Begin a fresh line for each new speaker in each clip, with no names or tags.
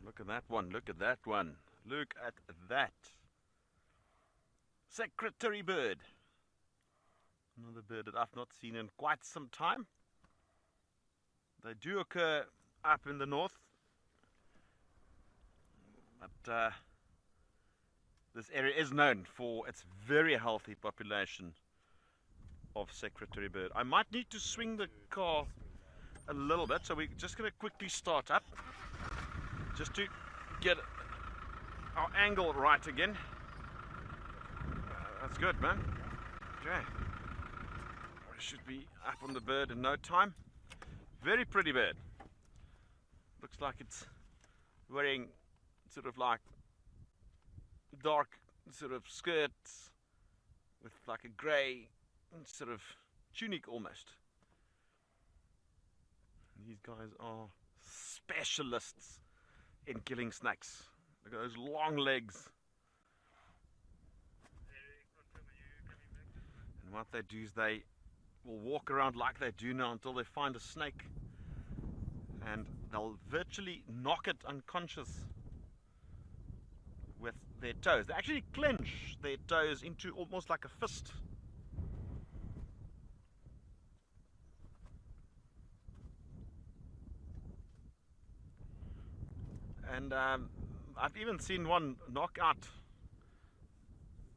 Look at that one, look at that one. Look at that. Secretary bird. Another bird that I've not seen in quite some time. They do occur up in the north, but this area is known for its very healthy population of secretary bird. I might need to swing the car a little bit, so we're just going to quickly start up just to get our angle right again. That's good, man. Okay, we should be up on the bird in no time. Very pretty bird. Looks like it's wearing sort of like dark sort of skirts with like a grey sort of tunic almost. These guys are specialists in killing snakes. Look at those long legs. And what they do is they will walk around like they do now until they find a snake, and they'll virtually knock it unconscious with their toes. They actually clench their toes into almost like a fist. And I've even seen one knock out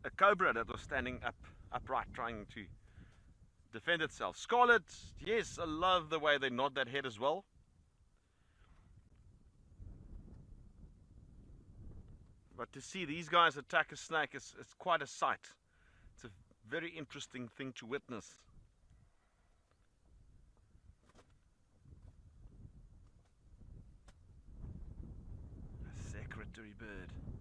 a cobra that was standing upright trying to defend itself. Scarlet, yes, I love the way they nod that head as well. But to see these guys attack a snake is quite a sight. It's a very interesting thing to witness. A secretary bird.